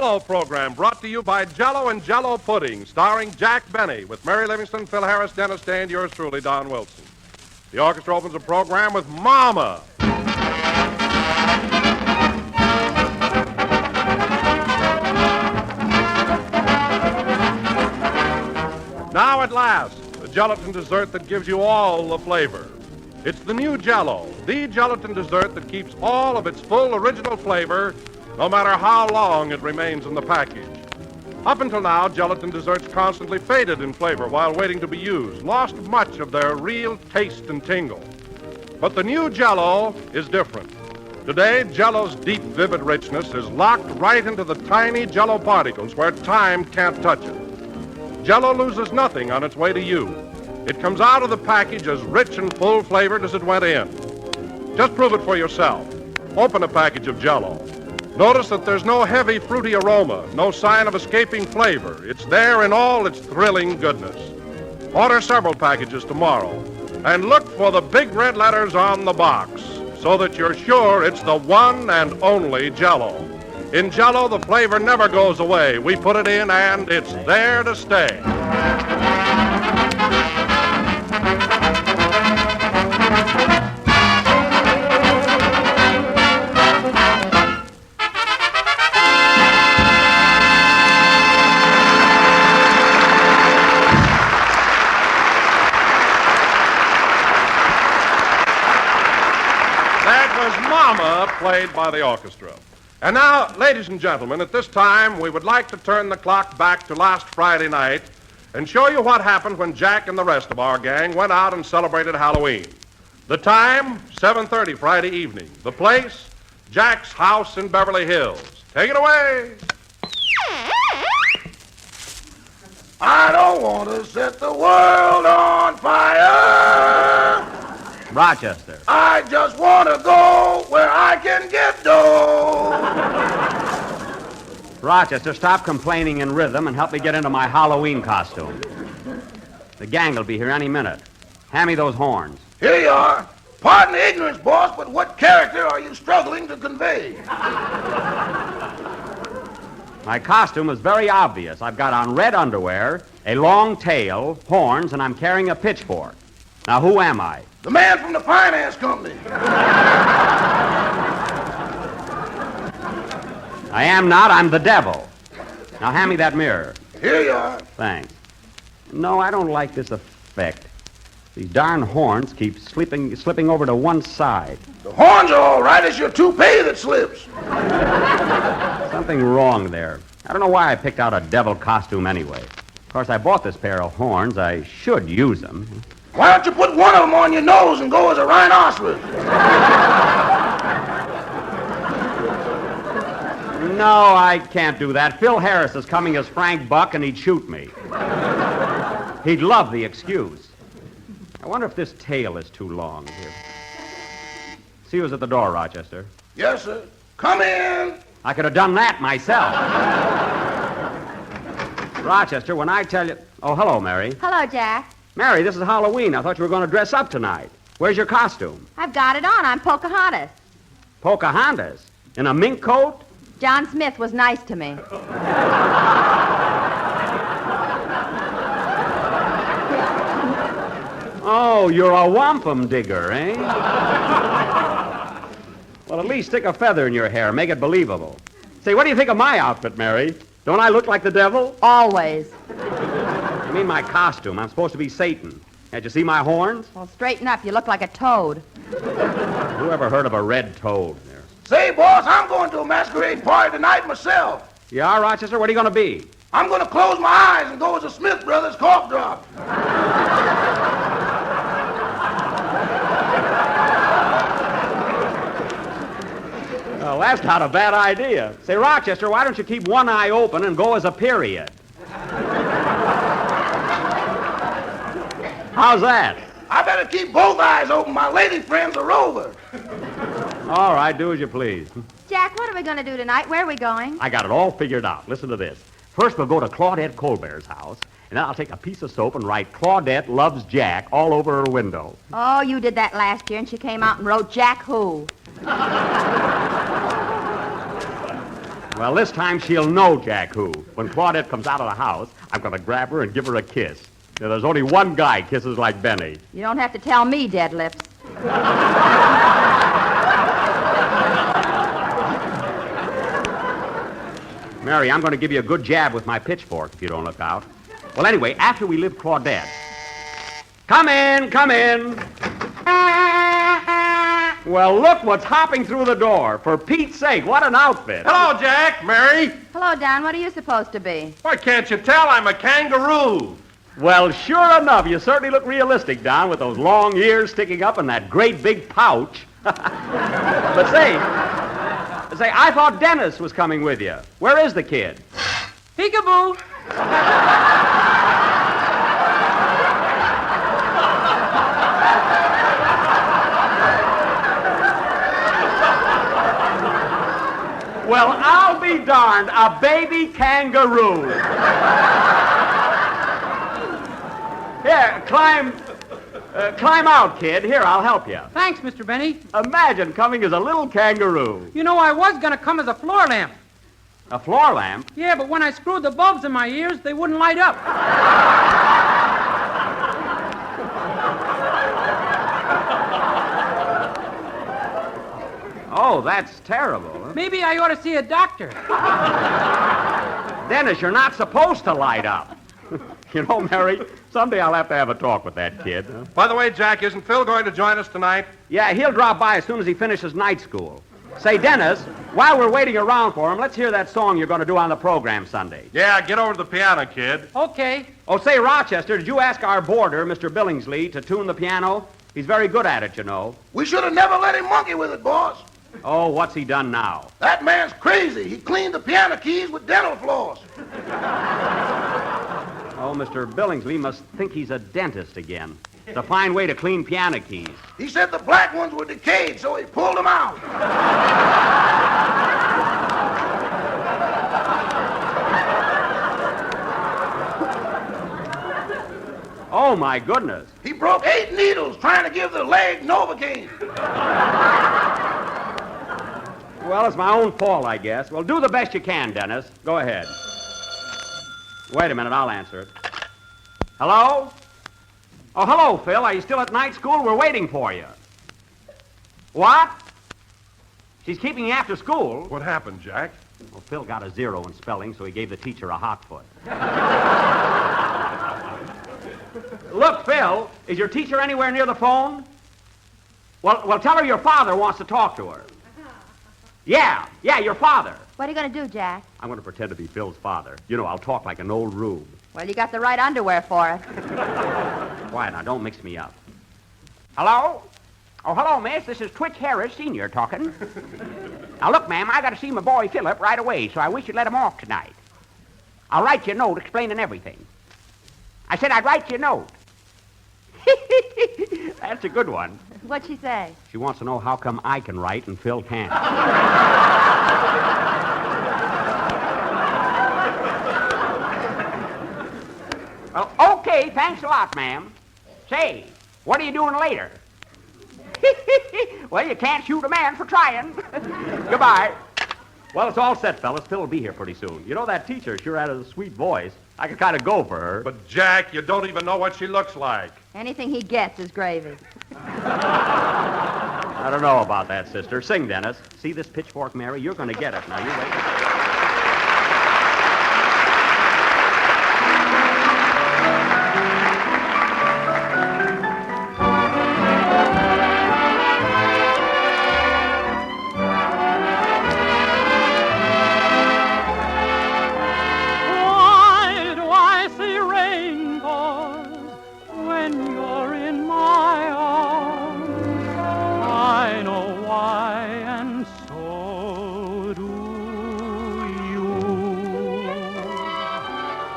Jell-O program brought to you by Jell-O and Jell-O Pudding, starring Jack Benny, with Mary Livingston, Phil Harris, Dennis Day, and yours truly, Don Wilson. The orchestra opens the program with Mama. Now at last, the gelatin dessert that gives you all the flavor. It's the new Jell-O, the gelatin dessert that keeps all of its full original flavor, no matter how long it remains in the package. Up until now, gelatin desserts constantly faded in flavor while waiting to be used, lost much of their real taste and tingle. But the new Jell-O is different. Today, Jell-O's deep, vivid richness is locked right into the tiny Jell-O particles where time can't touch it. Jell-O loses nothing on its way to you. It comes out of the package as rich and full-flavored as it went in. Just prove it for yourself. Open a package of Jell-O. Notice that there's no heavy, fruity aroma, no sign of escaping flavor. It's there in all its thrilling goodness. Order several packages tomorrow, and look for the big red letters on the box so that you're sure it's the one and only Jell-O. In Jell-O, the flavor never goes away. We put it in, and it's there to stay. Mama, played by the orchestra. And now, ladies and gentlemen, at this time, we would like to turn the clock back to last Friday night and show you what happened when Jack and the rest of our gang went out and celebrated Halloween. The time, 7:30 Friday evening. The place, Jack's house in Beverly Hills. Take it away. I don't want to set the world on fire. Rochester. I just want to go where I can get dough. Rochester, stop complaining in rhythm and help me get into my Halloween costume. The gang will be here any minute. Hand me those horns. Here you are. Pardon the ignorance, boss, but what character are you struggling to convey? My costume is very obvious. I've got on red underwear, a long tail, horns, and I'm carrying a pitchfork. Now, who am I? The man from the finance company. I am not. I'm the devil. Now, hand me that mirror. Here you are. Thanks. No, I don't like this effect. These darn horns keep slipping over to one side. The horns are all right. It's your toupee that slips. Something wrong there. I don't know why I picked out a devil costume anyway. Of course, I bought this pair of horns. I should use them. Why don't you put one of them on your nose and go as a rhinoceros? No, I can't do that. Phil Harris is coming as Frank Buck, and he'd shoot me. He'd love the excuse. I wonder if this tail is too long here. See who's at the door, Rochester. Yes, sir. Come in. I could have done that myself. Rochester, when I tell you... Oh, hello, Mary. Hello, Jack. Mary, this is Halloween. I thought you were going to dress up tonight. Where's your costume? I've got it on. I'm Pocahontas. Pocahontas? In a mink coat? John Smith was nice to me. Oh, you're a wampum digger, eh? Well, at least stick a feather in your hair. Make it believable. Say, what do you think of my outfit, Mary? Don't I look like the devil? Always. I mean my costume. I'm supposed to be Satan. Can't you see my horns? Well, straighten up. You look like a toad. Who ever heard of a red toad? There. Say, boss, I'm going to a masquerade party tonight myself. You are, Rochester? What are you going to be? I'm going to close my eyes and go as a Smith Brothers cough drop. Well, that's not a bad idea. Say, Rochester, why don't you keep one eye open and go as a period? How's that? I better keep both eyes open. My lady friend's a rover. All right, do as you please. Jack, what are we going to do tonight? Where are we going? I got it all figured out. Listen to this. First, we'll go to Claudette Colbert's house, and then I'll take a piece of soap and write Claudette loves Jack all over her window. Oh, you did that last year, and she came out and wrote Jack who? Well, Well, this time she'll know Jack who. When Claudette comes out of the house, I'm going to grab her and give her a kiss. There's only one guy kisses like Benny. You don't have to tell me, dead lips. Mary, I'm going to give you a good jab with my pitchfork if you don't look out. Well, anyway, after we leave Claudette. Come in, come in. Well, look what's hopping through the door. For Pete's sake, what an outfit. Hello, Jack, Mary. Hello, Don. What are you supposed to be? Why can't you tell I'm a kangaroo? Well, sure enough, you certainly look realistic, Don, with those long ears sticking up and that great big pouch. But say, I thought Dennis was coming with you. Where is the kid? Peekaboo. Well, I'll be darned, a baby kangaroo. Here, climb out, kid. Here, I'll help you. Thanks, Mr. Benny. Imagine coming as a little kangaroo. You know, I was going to come as a floor lamp. A floor lamp? Yeah, but when I screwed the bulbs in my ears, they wouldn't light up. Oh, that's terrible. Huh? Maybe I ought to see a doctor. Dennis, you're not supposed to light up. You know, Mary, someday I'll have to have a talk with that kid. Huh? By the way, Jack, isn't Phil going to join us tonight? Yeah, he'll drop by as soon as he finishes night school. Say, Dennis, while we're waiting around for him, let's hear that song you're going to do on the program Sunday. Yeah, get over to the piano, kid. Okay. Oh, say, Rochester, did you ask our boarder, Mr. Billingsley, to tune the piano? He's very good at it, you know. We should have never let him monkey with it, boss. Oh, what's he done now? That man's crazy. He cleaned the piano keys with dental floss. Oh, Mr. Billingsley must think he's a dentist again. It's a fine way to clean piano keys. He said the black ones were decayed, so he pulled them out. Oh, my goodness. He broke 8 needles trying to give the leg Novocaine. Well, it's my own fault, I guess. Well, do the best you can, Dennis. Go ahead. Wait a minute, I'll answer it. Hello? Oh, hello, Phil. Are you still at night school? We're waiting for you. What? She's keeping you after school? What happened, Jack? Well, Phil got a 0 in spelling, so he gave the teacher a hot foot. Look, Phil, is your teacher anywhere near the phone? Well, tell her your father wants to talk to her. Yeah, your father. What are you going to do, Jack? I'm going to pretend to be Phil's father. You know, I'll talk like an old rube. Well, you got the right underwear for it. Quiet now, don't mix me up. Hello? Oh, hello, miss. This is Twitch Harris, Sr. talking. Now, look, ma'am, I got to see my boy Philip right away, so I wish you'd let him off tonight. I'll write you a note explaining everything. I said I'd write you a note. That's a good one. What'd she say? She wants to know how come I can write and Phil can't. Well, okay, thanks a lot, ma'am. Say, what are you doing later? Well, you can't shoot a man for trying. Goodbye. Well, it's all set, fellas. Phil will be here pretty soon. You know, that teacher sure had a sweet voice. I could kind of go for her. But, Jack, you don't even know what she looks like. Anything he gets is gravy. I don't know about that, sister. Sing, Dennis. See this pitchfork, Mary? You're going to get it. Now, you wait.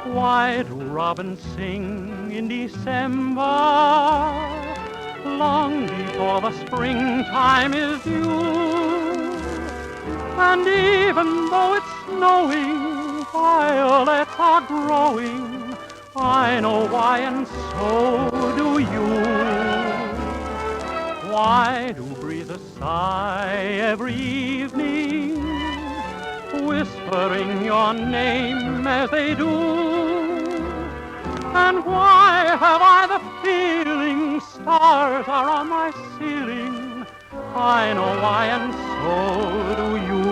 Why do robins sing in December, long before the springtime is due? And even though it's snowing, violets are growing. I know why, and so do you. Why do breezes sigh every evening whispering your name as they do? And why have I the feeling stars are on my ceiling? I know why, and so do you.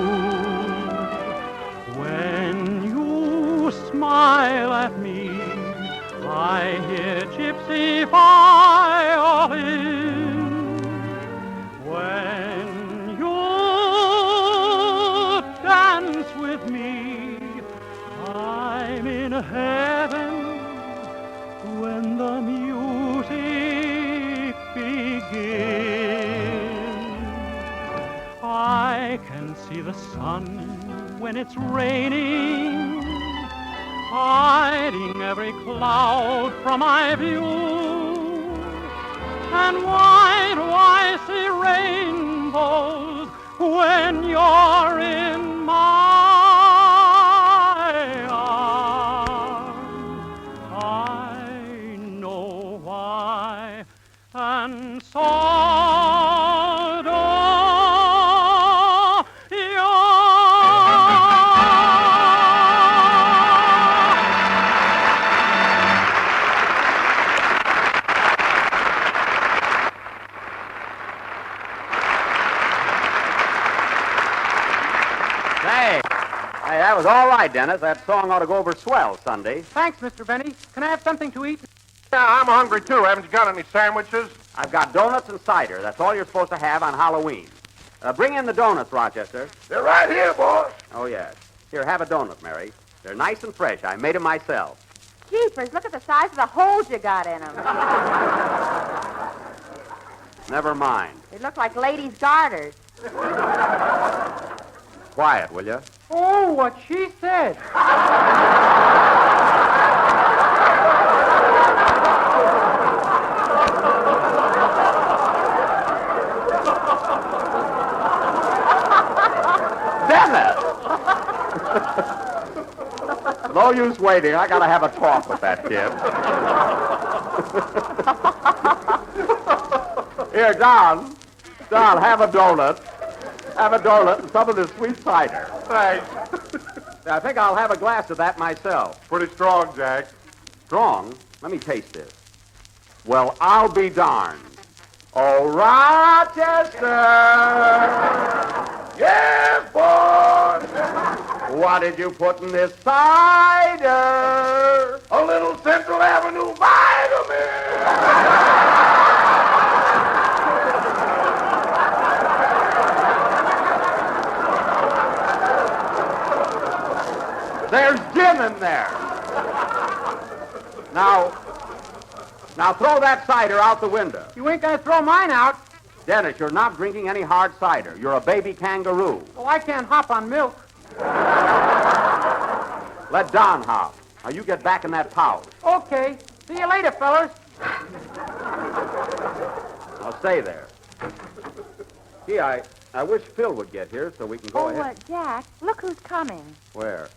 When you smile at me, I hear gypsy violin. When you dance with me, I'm in heaven. When the music begins, I can see the sun when it's raining, hiding every cloud from my view. And why do I see rainbows when you're in my arms? I know why, and so do you. Hey, that was all right, Dennis. That song ought to go over swell Sunday. Thanks, Mr. Benny. Can I have something to eat? Yeah, I'm hungry, too. Haven't you got any sandwiches? I've got donuts and cider. That's all you're supposed to have on Halloween. Bring in the donuts, Rochester. They're right here, boss. Oh, yes. Here, have a donut, Mary. They're nice and fresh. I made them myself. Jeepers, look at the size of the holes you got in them. Never mind. They look like ladies' garters. Quiet, will you? Oh, what she said. Dennis! No use waiting. I gotta have a talk with that kid. Here, Don. Don, have a donut. Have a donut and some of this sweet cider. Thanks. I think I'll have a glass of that myself. Pretty strong, Jack. Strong? Let me taste this. Well, I'll be darned. Oh, Rochester! Yes, boss. What did you put in this cider? A little Central Avenue vitamin. There's gin in there. Now throw that cider out the window. You ain't gonna throw mine out. Dennis, you're not drinking any hard cider. You're a baby kangaroo. Oh, I can't hop on milk. Let Don hop. Now you get back in that pouch. Okay. See you later, fellas. Now stay there. Gee, I wish Phil would get here so we can go ahead. Jack, look who's coming. Where?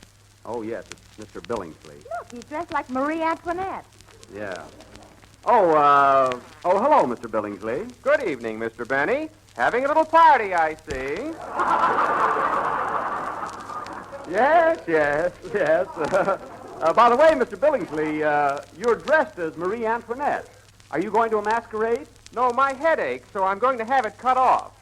Oh, yes, it's Mr. Billingsley. Look, he's dressed like Marie Antoinette. Yeah. Oh, hello, Mr. Billingsley. Good evening, Mr. Benny. Having a little party, I see. Yes. By the way, Mr. Billingsley, you're dressed as Marie Antoinette. Are you going to a masquerade? No, my head aches, so I'm going to have it cut off.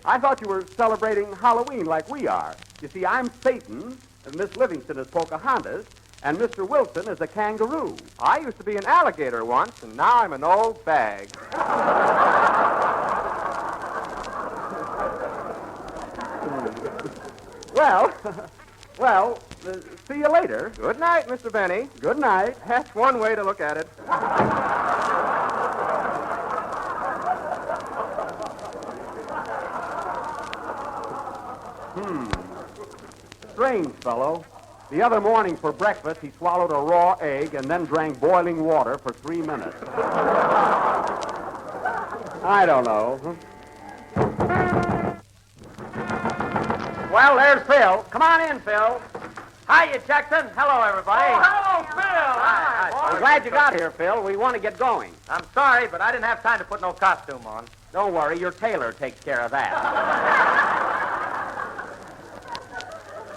I thought you were celebrating Halloween like we are. You see, I'm Satan, and Miss Livingston is Pocahontas, and Mr. Wilson is a kangaroo. I used to be an alligator once, and now I'm an old bag. Well, see you later. Good night, Mr. Benny. Good night. That's one way to look at it. Strange fellow. The other morning for breakfast, he swallowed a raw egg and then drank boiling water for 3 minutes. I don't know. Well, there's Phil. Come on in, Phil. Hiya, Jackson. Hello, everybody. Oh, hello, Phil. Hi. I'm glad you got here, Phil. We want to get going. I'm sorry, but I didn't have time to put no costume on. Don't worry, your tailor takes care of that.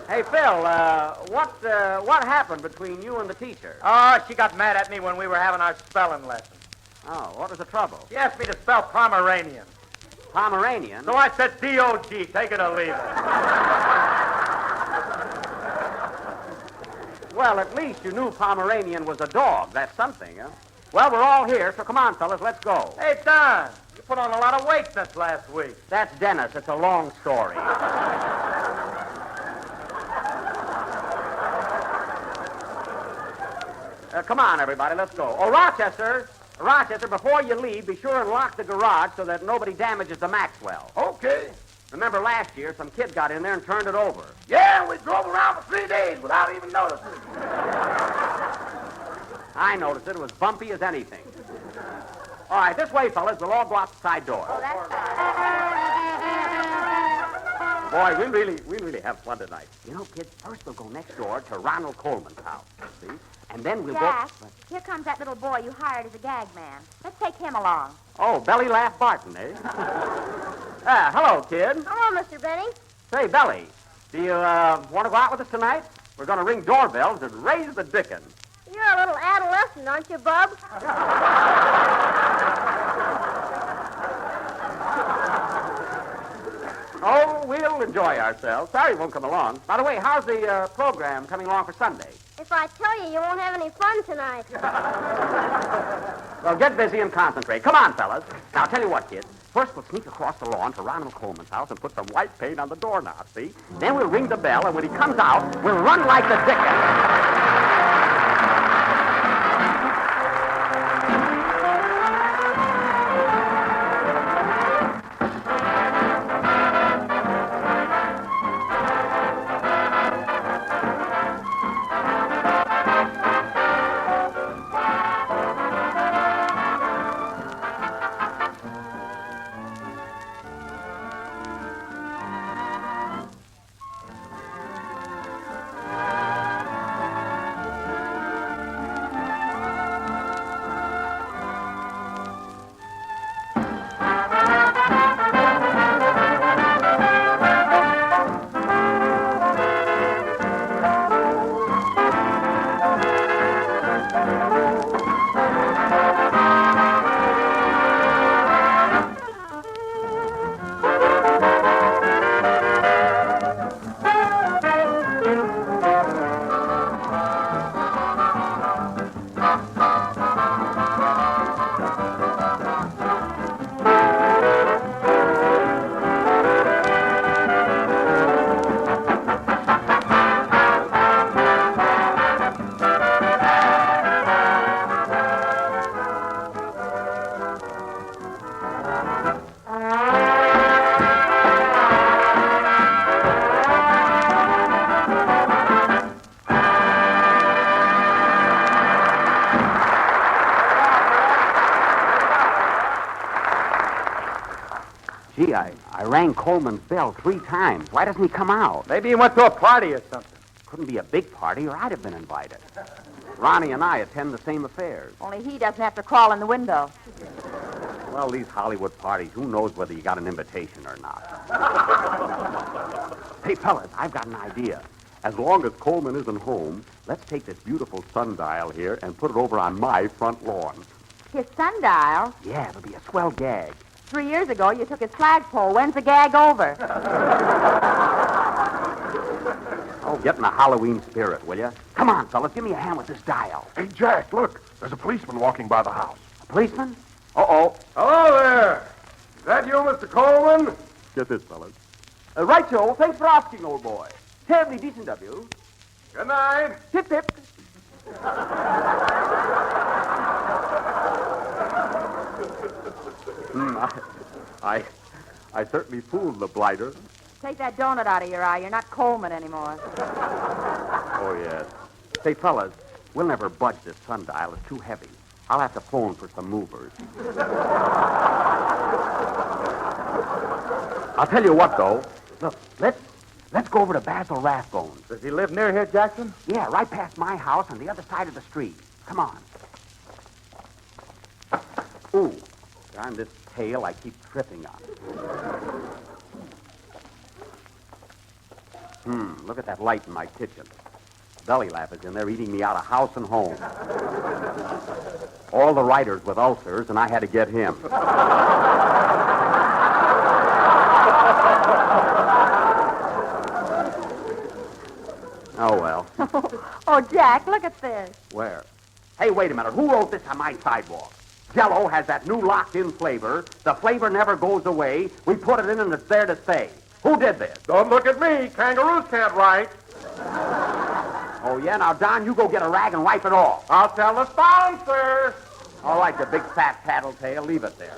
Hey, Phil, what happened between you and the teacher? Oh, she got mad at me when we were having our spelling lesson. Oh, what was the trouble? She asked me to spell Pomeranian. Pomeranian? So I said D-O-G, take it or leave it. Well, at least you knew Pomeranian was a dog. That's something, huh? Well, we're all here, so come on, fellas, let's go. Hey, Don, you put on a lot of weight since last week. That's Dennis. It's a long story. Come on, everybody, let's go. Oh, Rochester, before you leave, be sure and lock the garage so that nobody damages the Maxwell. Okay. Remember last year, some kid got in there and turned it over. Yeah, we drove around for 3 days without even noticing. I noticed it. It was bumpy as anything. All right, this way, fellas. We'll all go out the side door. Oh, that's Boy, we really have fun tonight. You know, kids, first we'll go next door to Ronald Coleman's house, see? And then we'll Jack, go... here comes that little boy you hired as a gag man. Let's take him along. Oh, Belly Laugh Barton, eh? Hello, kid. Hello, Mr. Benny. Say, Belly, do you want to go out with us tonight? We're going to ring doorbells and raise the dickens. You're a little adolescent, aren't you, Bub? Oh, we'll enjoy ourselves. Sorry you won't come along. By the way, how's the program coming along for Sunday? If I tell you, you won't have any fun tonight. Well, get busy and concentrate. Come on, fellas. Now, I'll tell you what, kids. First, we'll sneak across the lawn to Ronald Coleman's house and put some white paint on the doorknob, see? Then we'll ring the bell, and when he comes out, we'll run like the dickens. Gee, I rang Coleman's bell 3 times. Why doesn't he come out? Maybe he went to a party or something. Couldn't be a big party, or I'd have been invited. Ronnie and I attend the same affairs. Only he doesn't have to crawl in the window. Well, these Hollywood parties, who knows whether you got an invitation or not? Hey, fellas, I've got an idea. As long as Coleman isn't home, let's take this beautiful sundial here and put it over on my front lawn. His sundial? Yeah, it'll be a swell gag. 3 years ago, you took his flagpole. When's the gag over? Oh, get in the Halloween spirit, will you? Come on, fellas, give me a hand with this dial. Hey, Jack, look. There's a policeman walking by the house. A policeman? Uh-oh. Hello there. Is that you, Mr. Coleman? Get this, fellas. Right, Joe. Thanks for asking, old boy. Terribly decent of you. Good night. Tip, tip. I certainly fooled the blighter. Take that donut out of your eye. You're not Coleman anymore. Oh, yes. Say, fellas, we'll never budge this sundial. It's too heavy. I'll have to phone for some movers. I'll tell you what, though. Look, let's go over to Basil Rathbone's. Does he live near here, Jackson? Yeah, right past my house on the other side of the street. Come on. Ooh, darn this tail I keep tripping on. Look at that light in my kitchen. Belly Laugh is in there eating me out of house and home. All the writers with ulcers, and I had to get him. Oh, well. Oh, Jack, look at this. Where? Hey, wait a minute. Who wrote this on my sidewalk? Jell-O has that new locked-in flavor. The flavor never goes away. We put it in and it's there to stay. Who did this? Don't look at me. Kangaroos can't write. Oh, yeah? Now, Don, you go get a rag and wipe it off. I'll tell the sponsor. All right, you big fat tattletale. Leave it there.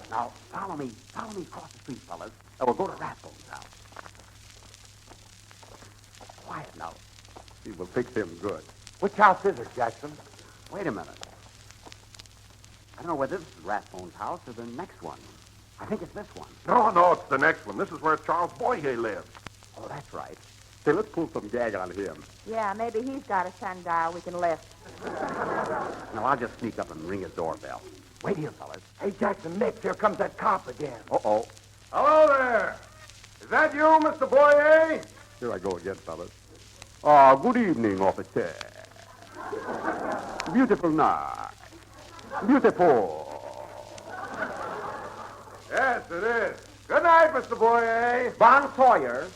Now, follow me. Follow me across the street, fellas. And we'll go to Rathbone's house. Quiet now. He will fix him good. Which house is it, Jackson? Wait a minute. I don't know whether this is Rathbone's house or the next one. I think it's this one. No, it's the next one. This is where Charles Boyer lives. Oh, that's right. Say, let's pull some gag on him. Yeah, maybe he's got a sundial we can lift. Now, I'll just sneak up and ring his doorbell. Wait here, fellas. Hey, Jackson, Nick, here comes that cop again. Uh-oh. Hello there. Is that you, Mr. Boyer? Here I go again, fellas. Ah, good evening, officer. Beautiful night. Beautiful. Yes, it is. Good night, Mr. Boyer. Bon Sawyer.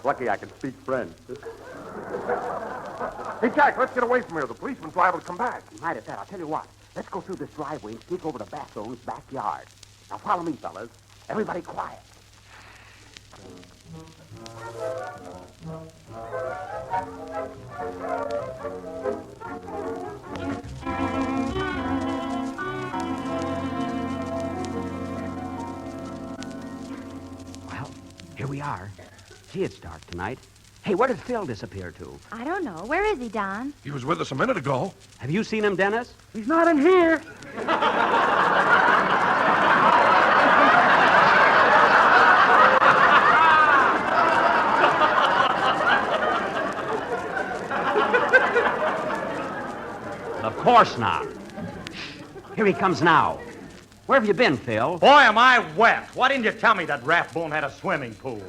Lucky I can speak French. Hey, Jack, let's get away from here. The policeman's liable to come back. Right at that. I'll tell you what. Let's go through this driveway and sneak over to Bathone's backyard. Now, follow me, fellas. Everybody quiet. Well, here we are. Gee, it's dark tonight. Hey, where did Phil disappear to? I don't know. Where is he, Don? He was with us a minute ago. Have you seen him, Dennis? He's not in here. Of course not. Here he comes now. Where have you been, Phil? Boy, am I wet. Why didn't you tell me that Rathbone had a swimming pool?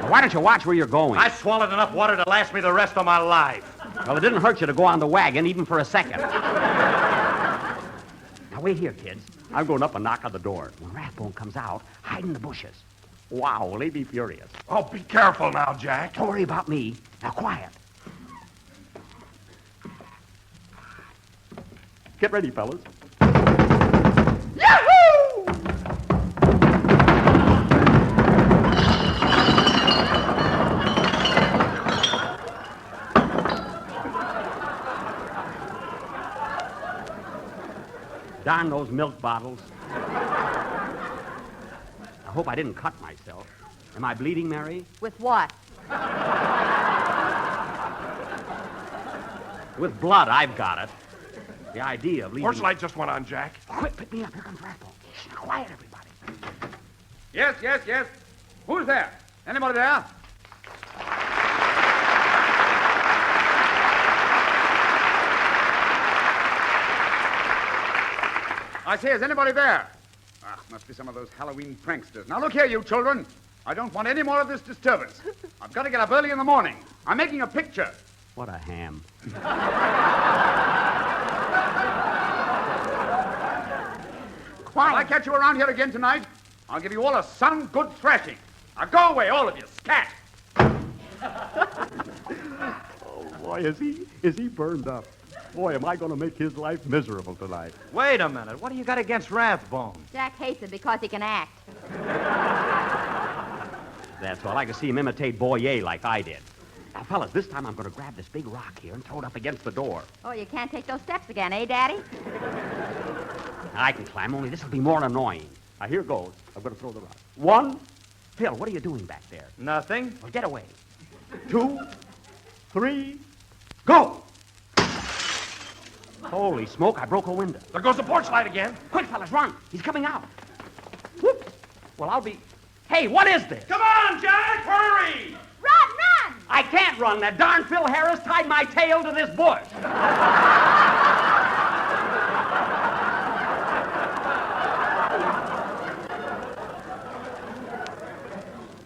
Why don't you watch where you're going? I swallowed enough water to last me the rest of my life. Well, it didn't hurt you to go on the wagon even for a second. Now, wait here, kids. I'm going up and knock on the door. When Rathbone comes out, hide in the bushes. Wow, will he be furious? Oh, be careful now, Jack. Don't worry about me. Now, quiet. Get ready, fellas. Yahoo! Darn those milk bottles. I hope I didn't cut myself. Am I bleeding, Mary? With what? With blood, I've got it. The idea of leaving... Porch light just went on, Jack. Quick, pick me up. Here comes Rathbone. Shh, quiet, everybody. Yes. Who's there? Anybody there? I say, is anybody there? Ah, must be some of those Halloween pranksters. Now, look here, you children. I don't want any more of this disturbance. I've got to get up early in the morning. I'm making a picture. What a ham. Quiet. If I catch you around here again tonight, I'll give you all a sun good thrashing. Now, go away, all of you. Scat! Oh, boy, is he burned up. Boy, am I going to make his life miserable tonight. Wait a minute. What do you got against Rathbone? Jack hates him because he can act. That's all. I can see him imitate Boyer like I did. Now, fellas, this time I'm going to grab this big rock here and throw it up against the door. Oh, you can't take those steps again, eh, Daddy? I can climb, only this will be more annoying. Now, here goes. I'm going to throw the rock. 1. Phil, what are you doing back there? Nothing. Well, get away. 2, 3, go! Holy smoke, I broke a window. There goes the porch light again. Quick, fellas, run. He's coming out. Whoops. Well, I'll be... Hey, what is this? Come on, Jack, hurry! Run! I can't run. That darn Phil Harris tied my tail to this bush.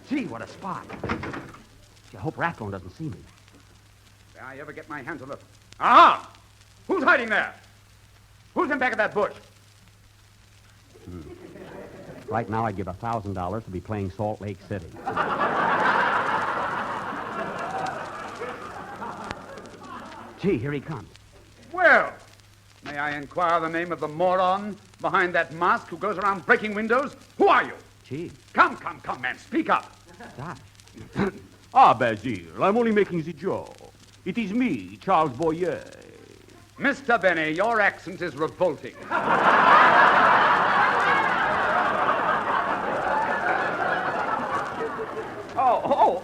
Gee, what a spot. I hope Rathbone doesn't see me. Did I ever get my hands on the... Aha! Who's hiding there? Who's in back of that bush? Right now, I'd give $1,000 to be playing Salt Lake City. Gee, here he comes. Well, may I inquire the name of the moron behind that mask who goes around breaking windows? Who are you? Gee. Come, man, speak up. Gosh. Ah, Basil, I'm only making the joke. It is me, Charles Boyer. Mr. Benny, your accent is revolting.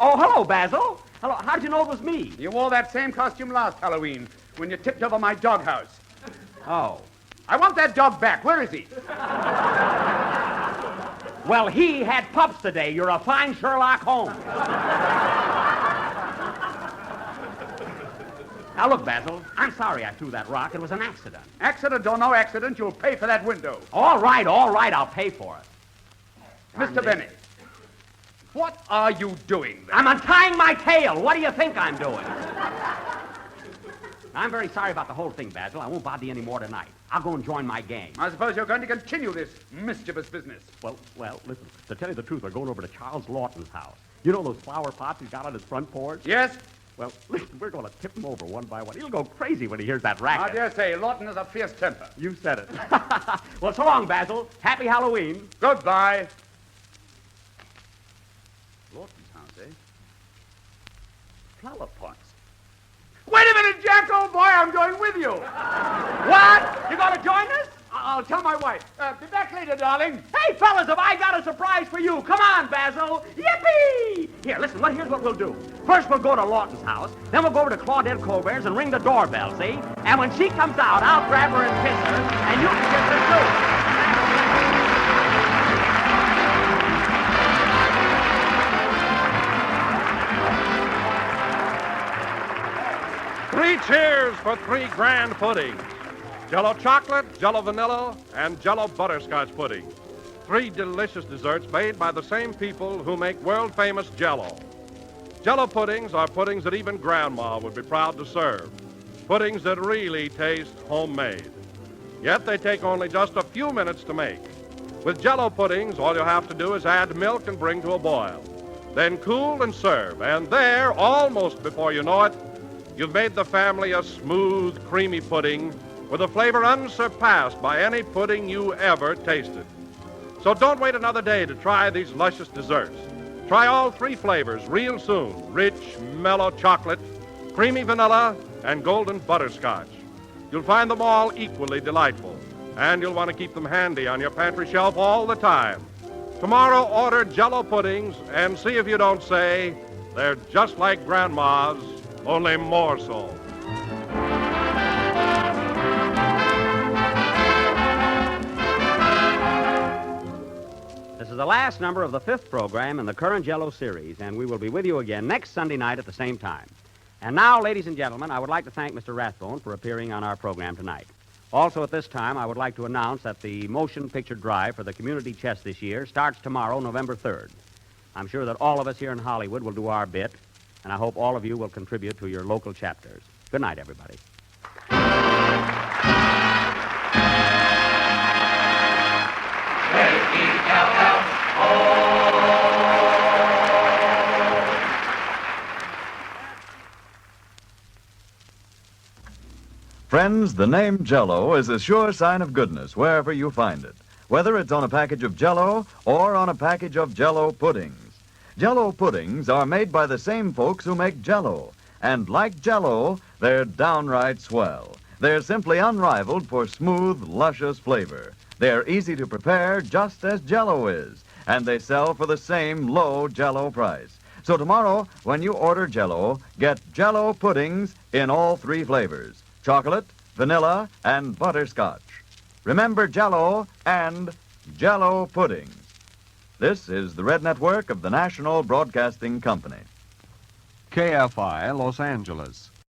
Oh, hello, Basil. Hello, how'd you know it was me? You wore that same costume last Halloween when you tipped over my doghouse. Oh. I want that dog back. Where is he? Well, he had pups today. You're a fine Sherlock Holmes. Now, look, Basil, I'm sorry I threw that rock. It was an accident. Accident or no accident, you'll pay for that window. All right, I'll pay for it. Mr. Benny, what are you doing there? I'm untying my tail. What do you think I'm doing? I'm very sorry about the whole thing, Basil. I won't bother you any more tonight. I'll go and join my gang. I suppose you're going to continue this mischievous business. Well, listen, to tell you the truth, we're going over to Charles Lawton's house. You know those flower pots he's got on his front porch? Yes? Well, listen, we're going to tip him over one by one. He'll go crazy when he hears that I racket. dare say, Lawton has a fierce temper. You said it. Well, so long, Basil. Happy Halloween. Goodbye. Lawton's house, eh? Flower pots. Wait a minute, Jack, old boy, I'm going with you. What? You going to join us? I'll tell my wife. Be back later, darling. Hey, fellas, have I got a surprise for you? Come on, Basil. Yippee! Here, listen, here's what we'll do. First, we'll go to Lawton's house. Then we'll go over to Claudette Colbert's and ring the doorbell, see? And when she comes out, I'll grab her and kiss her, and you can kiss her, too. 3 cheers for 3 grand puddings. Jello chocolate, Jello vanilla, and Jello butterscotch pudding. 3 delicious desserts made by the same people who make world-famous Jello. Jello puddings are puddings that even Grandma would be proud to serve. Puddings that really taste homemade. Yet they take only just a few minutes to make. With Jello puddings, all you have to do is add milk and bring to a boil. Then cool and serve, and there, almost before you know it, you've made the family a smooth, creamy pudding with a flavor unsurpassed by any pudding you ever tasted. So don't wait another day to try these luscious desserts. Try all 3 flavors real soon: rich, mellow chocolate, creamy vanilla, and golden butterscotch. You'll find them all equally delightful, and you'll want to keep them handy on your pantry shelf all the time. Tomorrow, order Jello puddings and see if you don't say they're just like Grandma's, only more so. This is the last number of the 5th program in the current Jello series, and we will be with you again next Sunday night at the same time. And now, ladies and gentlemen, I would like to thank Mr. Rathbone for appearing on our program tonight. Also, at this time, I would like to announce that the motion picture drive for the community chest this year starts tomorrow, November 3rd. I'm sure that all of us here in Hollywood will do our bit, and I hope all of you will contribute to your local chapters. Good night, everybody. Friends, the name Jell-O is a sure sign of goodness wherever you find it, whether it's on a package of Jell-O or on a package of Jell-O puddings. Jell-O puddings are made by the same folks who make Jell-O, and like Jell-O, they're downright swell. They're simply unrivaled for smooth, luscious flavor. They're easy to prepare just as Jell-O is, and they sell for the same low Jell-O price. So tomorrow, when you order Jell-O, get Jell-O puddings in all 3 flavors: chocolate, vanilla, and butterscotch. Remember Jell-O and Jell-O puddings. This is the Red Network of the National Broadcasting Company. KFI, Los Angeles.